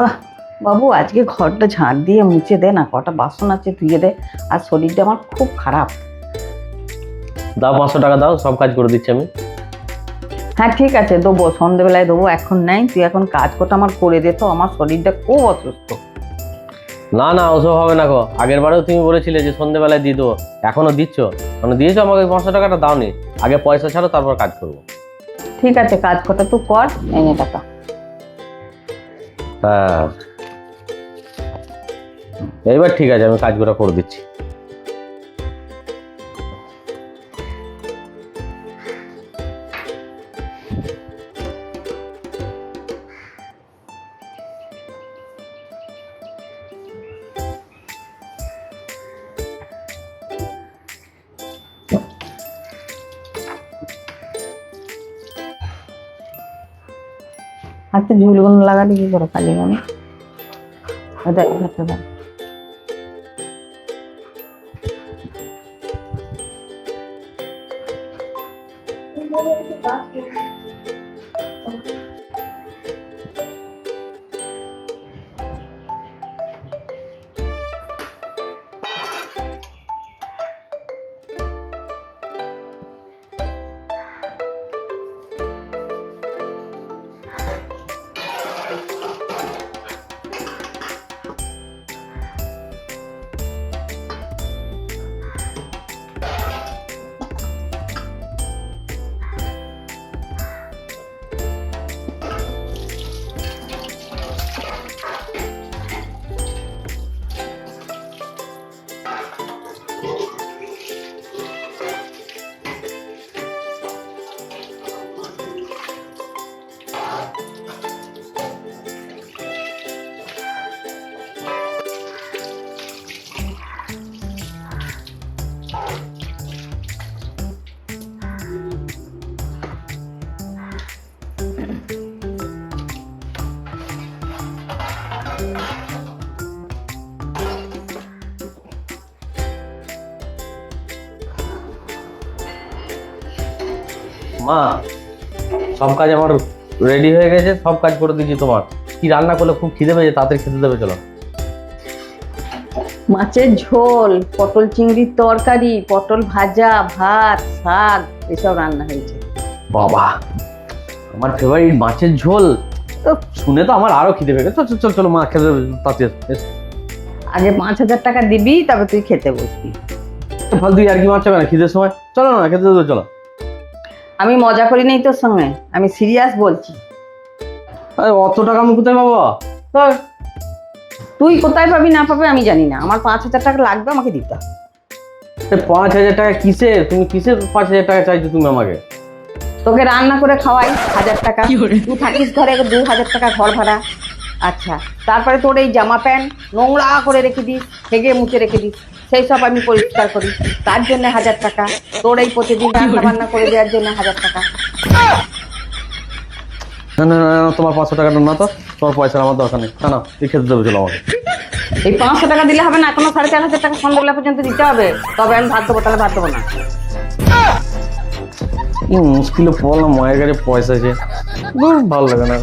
ওহ, বাবু আজকে ঘরটা ঝাঁট দিয়ে মুছে দে না, কটা বাসন আছে ধুয়ে দে। আর শরীরটা আমার খুব খারাপ। দাও 500 টাকা দাও, সব কাজ করে দিচ্ছি আমি। হ্যাঁ ঠিক আছে, দেবো, সন্ধ্যেবেলায় দেবো, এখন নেই। তুই এখন কাজ করতে আমার করে দে তো, আমার শরীরটা খুব অসুস্থ। না না, ওসব হবে না গো। আগের বারেও তুমি বলেছিলে যে সন্ধ্যেবেলায় দিয়ে দেবো, এখনো দিচ্ছ? মানে দিয়েছো আমাকে 500 টাকাটা দাওনি। আগে পয়সা ছাড়ো, তারপর কাজ করবো। ঠিক আছে, কাজ করতে তুই কর, এনে টাকা। হ্যাঁ, এইবার ঠিক আছে, আমি কাজগুলো করে দিচ্ছি। হাতে ঝুলগুলো লাগালে কি করে খালি মানে? দেখ হাতে দেখ। মা, সব কাজ আমার রেডি হয়ে গেছে, সব কাজ করে দিচ্ছি। তোমার কি রান্না করলে খুব খিদে পেয়েছে, তাড়াতাড়ি খেতে দেবে, চলো। মাছের ঝোল, পটল চিংড়ির তরকারি, পটল ভাজা, ভাত, শাক, এসব রান্না হয়েছে। বাবা, আমার ফেভারিট মাছের ঝোল। তো শুনে তো আমার আরো খিদে পেয়ে গেছে। চল চল চলো মা, খেতে দেবে তাড়াতাড়ি। আগে 5,000 টাকা দিবি, তবে তুই খেতে বসবি। ফালতু আর কি মারছে না খিদের সময়। চলো না, খেতে দেবে, চলো। আমি মজা করি নাই তোর সঙ্গে, আমি সিরিয়াস বলছি। আরে অত টাকা আমি কোথায় পাবো? হ্যাঁ, তুই কোথায় পাবি না পাবি আমি জানি না, আমার 5,000 টাকা লাগবে, আমাকে দিতে হবে। 5,000 টাকা কিসের? তুমি কিসের 5,000 টাকা চাইছো তুমি আমাকে? তোকে রান্না করে খাওয়াই 1,000 টাকা, তুই থাকিস ঘরে 2,000 টাকা ঘর ভাড়া। আচ্ছা, তারপরে তোর এই জামা প্যান্ট নোংরা করে রেখে দিস, হেগে মুছে রেখে দিস, সেই সব আমি পরিষ্কার করি, তার জন্য 1,000 টাকা। তোর এই প্রতিদিন রান্না বান্না করে দেওয়ার জন্য 1,000 টাকা। না না না, তোমার 500 টাকাটা না তো, তোমার পয়সা আমার দরকার নেই। না না, তুই খেতে দেবে, চলো আমাকে। এই 500 টাকা দিলে হবে না, এখনো 4,500 টাকা সন্ধ্যাবেলা পর্যন্ত দিতে হবে, তবে আমি ভাত দেবো, তাহলে ভাত দেবো না। কি মুশকিলে পড়লাম, মায়ের কাছে পয়সা আছে, ভালো লাগে না।